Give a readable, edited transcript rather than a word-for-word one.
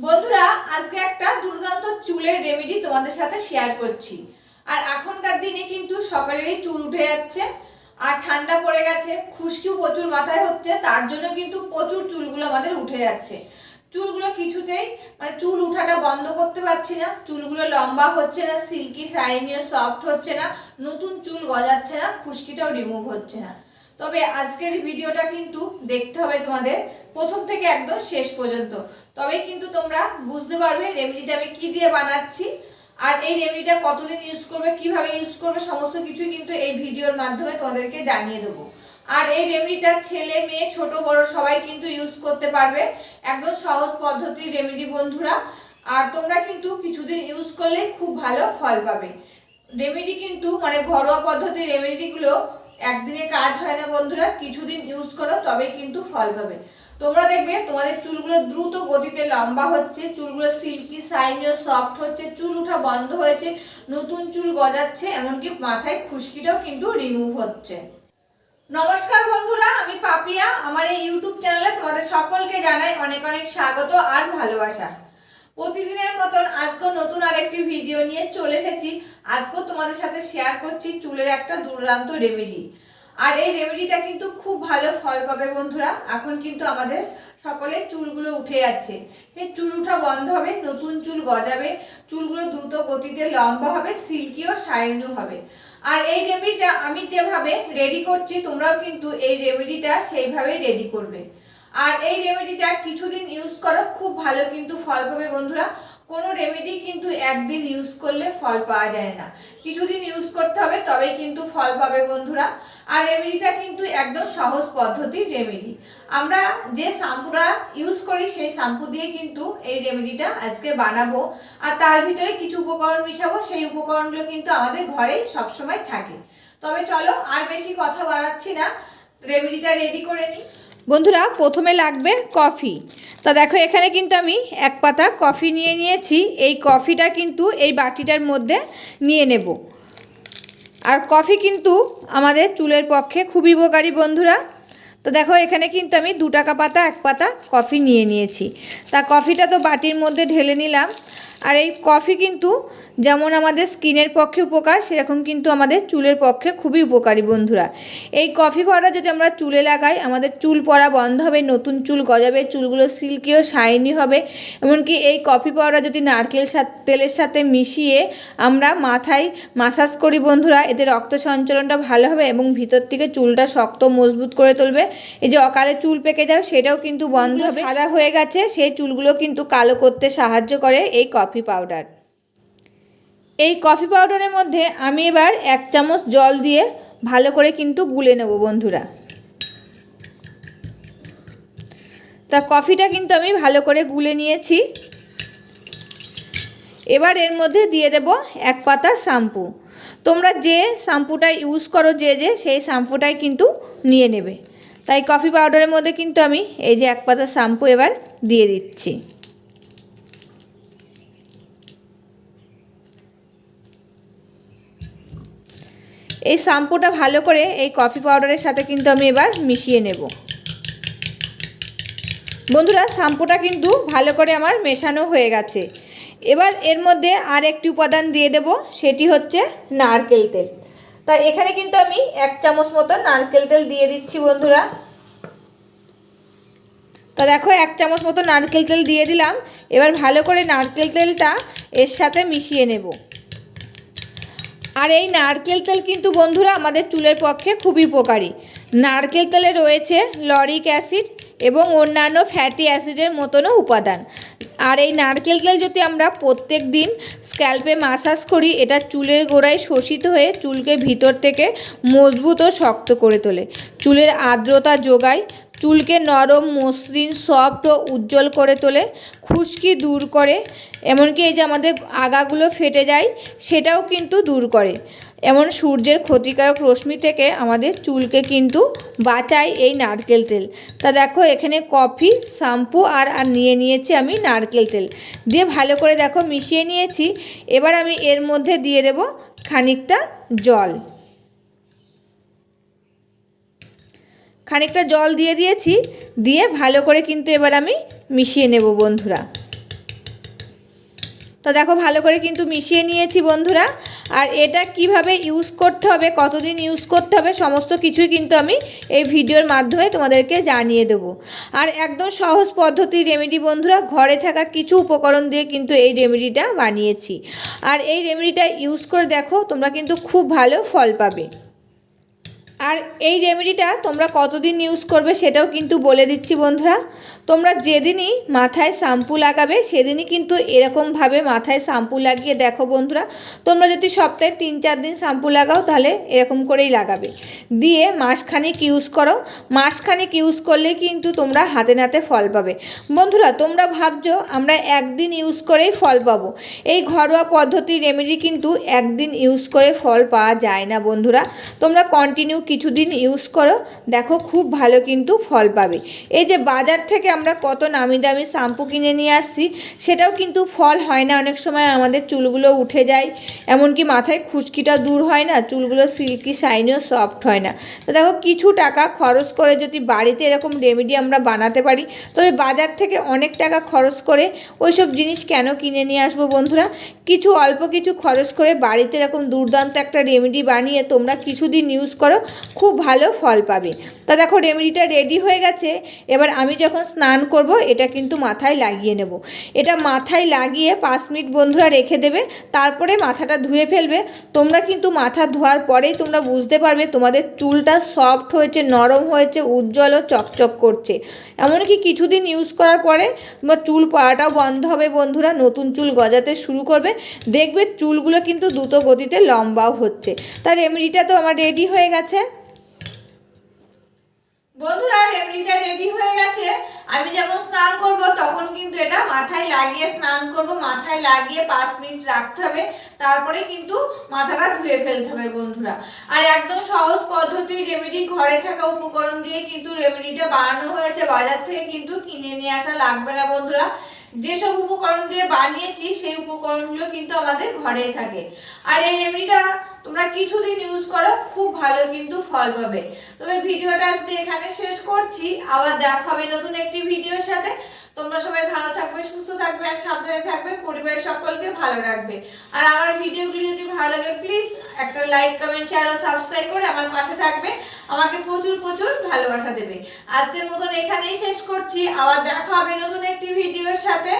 বন্ধুরা আজকে একটা দুর্দান্ত চুলের রেমেডি তোমাদের সাথে শেয়ার করছি। আর এখনকার দিনে কিন্তু সকালেরই চুল উঠে যাচ্ছে, আর ঠান্ডা পড়ে গেছে, খুশকিও প্রচুর মাথায় হচ্ছে, তার জন্য কিন্তু প্রচুর চুলগুলো আমাদের উঠে যাচ্ছে। চুলগুলো কিছুতেই চুল উঠাটা বন্ধ করতে পারছি না, চুলগুলো লম্বা হচ্ছে না, সিল্কি শাইনি সফট হচ্ছে না, নতুন চুল গজাচ্ছে না, খুশকিটাও রিমুভ হচ্ছে না। তবে আজকের ভিডিওটা কিন্তু দেখতে হবে তোমাদের প্রথম থেকে একদম শেষ পর্যন্ত, তবেই কিন্তু তোমরা বুঝতে পারবে রেমেডিটা আমি কি দিয়ে বানাচ্ছি, আর এই রেমেডিটা কতদিন ইউজ করবে, কিভাবে ইউজ করবে, সমস্ত কিছুই কিন্তু এই ভিডিওর মাধ্যমে তোমাদেরকে জানিয়ে দেবো। আর এই রেমেডিটা ছেলে মেয়ে ছোট বড় সবাই কিন্তু ইউজ করতে পারবে, একদম সহজ পদ্ধতির রেমেডি বন্ধুরা। আর তোমরা কিন্তু কিছুদিন ইউজ করলে খুব ভালো ফল পাবে। রেমেডি কিন্তু ঘরোয়া পদ্ধতির রেমেডিগুলো একদিনে কাজ হয় না বন্ধুরা, কিছুদিন ইউজ করো তবেই কিন্তু ফল পাবে। তোমরা দেখবে তোমাদের চুলগুলো দ্রুত গতিতে লম্বা হচ্ছে, চুলগুলো সিল্কি শাইনি ও সফট হচ্ছে, চুল ওঠা বন্ধ হয়েছে, নতুন চুল গজাচ্ছে, এমনকি মাথায় খুশকিটাও কিন্তু রিমুভ হচ্ছে। নমস্কার বন্ধুরা, আমি পাপিয়া। আমার এই ইউটিউব চ্যানেলে তোমাদের সকলকে জানাই অনেক অনেক স্বাগত আর ভালোবাসা। প্রতিদিনের মতন আজকেও নতুন আরেকটি ভিডিও নিয়ে চলে এসেছি। আজকেও তোমাদের সাথে শেয়ার করছি চুলের একটা দুর্দান্ত রেমেডি। আর এই রেমেডিটা কিন্তু খুব ভালো ফল পাবে বন্ধুরা। এখন কিন্তু আমাদের সকলের চুলগুলো উঠে যাচ্ছে, সেই চুল উঠা বন্ধ হবে, নতুন চুল গজাবে, চুলগুলো দ্রুত গতিতে লম্বা হবে, সিল্কি ও শাইনিও হবে। আর এই রেমেডিটা আমি যেভাবে রেডি করছি তোমরাও কিন্তু এই রেমেডিটা সেইভাবেই রেডি করবে। আর এই রেমেডিটা কিছুদিন ইউজ করো, খুব ভালো কিন্তু ফল পাবে বন্ধুরা। কোনো রেমেডি কিন্তু একদিন ইউজ করলে ফল পাওয়া যায় না, কিছুদিন ইউজ করতে হবে তবে কিন্তু ফল পাবে বন্ধুরা। আর রেমেডিটা কিন্তু একদম সহজ পদ্ধতির রেমেডি। আমরা যে শ্যাম্পুটা ইউজ করি সেই শ্যাম্পু দিয়ে কিন্তু এই রেমেডিটা আজকে বানাবো। আর তার ভিতরে কিছু উপকরণ মিশাবো, সেই উপকরণগুলো কিন্তু আমাদের ঘরেই সবসময় থাকে। তবে চলো আর বেশি কথা বাড়াচ্ছি না, রেমেডিটা রেডি করে নিই। বন্ধুরা প্রথমে লাগবে কফি। তা দেখো এখানে কিন্তু আমি এক পাতা কফি নিয়ে নিয়েছি। এই কফিটা কিন্তু এই বাটিটার মধ্যে নিয়ে নেব। আর কফি কিন্তু আমাদের চুলের পক্ষে খুবই উপকারী বন্ধুরা। তো দেখো এখানে কিন্তু আমি 2 টাকা পাতা এক পাতা কফি নিয়ে নিয়েছি। তা কফিটা তো বাটির মধ্যে ঢেলে নিলাম। আর এই কফি কিন্তু যেমন আমাদের স্কিনের পক্ষে উপকার, সেরকম কিন্তু আমাদের চুলের পক্ষে খুবই উপকারী বন্ধুরা। এই কফি পাউডার যদি আমরা চুলে লাগাই আমাদের চুল পড়া বন্ধ হবে, নতুন চুল গজাবে, চুলগুলো সিল্কি ও শাইনি হবে। এমনকি এই কফি পাউডার যদি নারকেল তেলের সাথে মিশিয়ে আমরা মাথায় মাসাজ করি বন্ধুরা, এতে রক্ত সঞ্চালনটা ভালো হবে এবং ভিতর থেকে চুলটা শক্ত মজবুত করে তুলবে। এই যে অকালে চুল পেকে যাও সেটাও কিন্তু বন্ধ হবে, সাদা হয়ে গেছে সেই চুলগুলো কিন্তু কালো করতে সাহায্য করে এই কফি পাউডার। এই কফি পাউডারের মধ্যে আমি এবার 1 চামচ জল দিয়ে ভালো করে কিন্তু গুলে নেব বন্ধুরা। তা কফিটা কিন্তু আমি ভালো করে গুলে নিয়েছি। এবার এর মধ্যে দিয়ে দেব 1 পাতা শ্যাম্পু। তোমরা যে শ্যাম্পুটা ইউজ করো যে সেই শ্যাম্পুটাই কিন্তু নিয়ে নেবে। তাই কফি পাউডারের মধ্যে কিন্তু আমি এই যে 1 পাতা শ্যাম্পু এবার দিয়ে দিচ্ছি। এই শ্যাম্পুটা ভালো করে এই কফি পাউডারের সাথে কিন্তু আমি এবার মিশিয়ে নেব বন্ধুরা। শ্যাম্পুটা কিন্তু ভালো করে আমার মেশানো হয়ে গেছে। এবার এর মধ্যে আর একটি উপাদান দিয়ে দেব, সেটি হচ্ছে নারকেল তেল। তাই এখানে কিন্তু আমি 1 চামচ মতো নারকেল তেল দিয়ে দিচ্ছি বন্ধুরা। তা দেখো 1 চামচ মতো নারকেল তেল দিয়ে দিলাম। এবার ভালো করে নারকেল তেলটা এর সাথে মিশিয়ে নেব। আর এই নারকেল তেল কিন্তু বন্ধুরা আমাদের চুলের পক্ষে খুবই উপকারী। নারকেল তেলে রয়েছে লরিক অ্যাসিড এবং অন্যান্য ফ্যাটি অ্যাসিডের মতনও উপাদান। আর এই নারকেল তেল যদি আমরা প্রত্যেক দিন স্ক্যাল্পে মাসাজ করি, এটা চুলের গোড়ায় শোষিত হয়ে চুলকে ভিতর থেকে মজবুত ও শক্ত করে তোলে, চুলের আর্দ্রতা যোগায়, চুলকে নরম মসৃণ সফট ও উজ্জ্বল করে তোলে, খুশকি দূর করে, এমনকি এই যে আমাদের আগাগুলো ফেটে যায় সেটাও কিন্তু দূর করে। এমন সূর্যের ক্ষতিকারক রশ্মি থেকে আমাদের চুলকে কিন্তু বাঁচায় এই নারকেল তেল। তা দেখো এখানে কফি শ্যাম্পু আর নিয়ে নিয়েছি আমি নারকেল তেল দিয়ে ভালো করে দেখো মিশিয়ে নিয়েছি। এবার আমি এর মধ্যে দিয়ে দেব খানিকটা জল। খানিকটা জল দিয়ে দিয়েছি, দিয়ে ভালো করে কিন্তু এবার আমি মিশিয়ে নেব বন্ধুরা। তো দেখো ভালো করে কিন্তু মিশিয়ে নিয়েছি বন্ধুরা। আর এটা কিভাবে ইউজ করতে হবে, কতদিন ইউজ করতে হবে, সমস্ত কিছুই কিন্তু আমি এই ভিডিওর মাধ্যমে তোমাদেরকে জানিয়ে দেবো। আর একদম সহজ পদ্ধতির রেমেডি বন্ধুরা, ঘরে থাকা কিছু উপকরণ দিয়ে কিন্তু এই রেমেডিটা বানিয়েছি। আর এই রেমেডিটা ইউজ করে দেখো, তোমরা কিন্তু খুব ভালো ফল পাবে। আর এই রেমেডিটা তোমরা কতদিন ইউজ করবে সেটাও কিন্তু বলে দিচ্ছি বন্ধুরা। তোমরা যেদিনই মাথায় শ্যাম্পু লাগাবে সেদিনই কিন্তু এরকমভাবে মাথায় শ্যাম্পু লাগিয়ে দেখো বন্ধুরা। তোমরা যদি সপ্তাহে 3-4 দিন শ্যাম্পু লাগাও তাহলে এরকম করেই লাগাবে, দিয়ে মাসখানেক ইউজ করো। মাসখানেক ইউজ করলে কিন্তু তোমরা হাতে নাতে ফল পাবে বন্ধুরা। তোমরা ভাবছো আমরা একদিন ইউজ করেই ফল পাবো, এই ঘরোয়া পদ্ধতি রেমেডি কিন্তু একদিন ইউজ করে ফল পাওয়া যায় না বন্ধুরা। তোমরা কন্টিনিউ কিছুদিন ইউজ করো, দেখো খুব ভালো কিন্তু ফল পাবে। এই যে বাজার থেকে আমরা কত নামি দামি শ্যাম্পু কিনে নিয়ে আসছি, সেটাও কিন্তু ফল হয় না। অনেক সময় আমাদের চুলগুলো উঠে যায়, এমনকি মাথায় খুশকিটা দূর হয় না, চুলগুলো সিল্কি শাইনিও সফট হয় না। তো দেখো কিছু টাকা খরচ করে যদি বাড়িতে এরকম রেমেডি আমরা বানাতে পারি, তবে বাজার থেকে অনেক টাকা খরচ করে ওইসব জিনিস কেন কিনে নিয়ে আসবো বন্ধুরা। কিছু অল্প কিছু খরচ করে বাড়িতে এরকম দুর্দান্ত একটা রেমেডি বানিয়ে তোমরা কিছুদিন ইউজ করো, খুব ভালো ফল পাবে। তা দেখো রেমেডিটা রেডি হয়ে গেছে। এবার আমি যখন স্নান করব এটা কিন্তু মাথায় লাগিয়ে নেব। এটা মাথায় লাগিয়ে 5 মিনিট বন্ধুরা রেখে দেবে, তারপরে মাথাটা ধুয়ে ফেলবে। তোমরা কিন্তু মাথা ধোয়ার পরেই তোমরা বুঝতে পারবে তোমাদের চুলটা সফট হয়েছে, নরম হয়েছে, উজ্জ্বল ও চকচক করছে। এমনকি কিছুদিন ইউজ করার পরে তোমার চুল পড়াটাও বন্ধ হবে বন্ধুরা, নতুন চুল গজাতে শুরু করবে, দেখবে চুলগুলো কিন্তু দ্রুত গতিতে লম্বাও হচ্ছে। তার রেমেডিটা তো আমার রেডি হয়ে গেছে বন্ধুরা। রেমেডিটা রেডি হয়ে গেছে। আমি যখন স্নান করব তখন কিন্তু এটা মাথায় লাগিয়ে স্নান করব, মাথায় লাগিয়ে 5 মিনিট রাখতে হবে, তারপরে কিন্তু মাথাটা ধুয়ে ফেলতে হবে বন্ধুরা। আর একদম সহজ পদ্ধতির রেমেডি, ঘরে থাকা উপকরণ দিয়ে কিন্তু রেমেডিটা বানানো হয়েছে, বাজার থেকে কিন্তু কিনে নিয়ে আসা লাগবে না বন্ধুরা। যেসব উপকরণ দিয়ে বানিয়েছি সেই উপকরণগুলো কিন্তু আমাদের ঘরেই থাকে। আর এই রেমেডিটা তোমরা কিছুদিন ইউজ করো, খুব ভালো কিন্তু ফল পাবে। তবে ভিডিওটা আজকে এখানে শেষ করছি, আবার দেখা হবে নতুন একটি ভিডিওর সাথে। তোমরা সবাই ভালো থাকবে, সুস্থ থাকবে আর সাবধানে থাকবে, পরিবারের সকলকে ভালো রাখবে। আর আমার ভিডিওগুলি যদি ভালো লাগে প্লিজ একটা লাইক, কমেন্ট, শেয়ার ও সাবস্ক্রাইব করে আমার পাশে থাকবে, আমাকে প্রচুর প্রচুর ভালোবাসা দেবে। আজকের মতন এখানেই শেষ করছি, আবার দেখা হবে নতুন একটি ভিডিওর সাথে।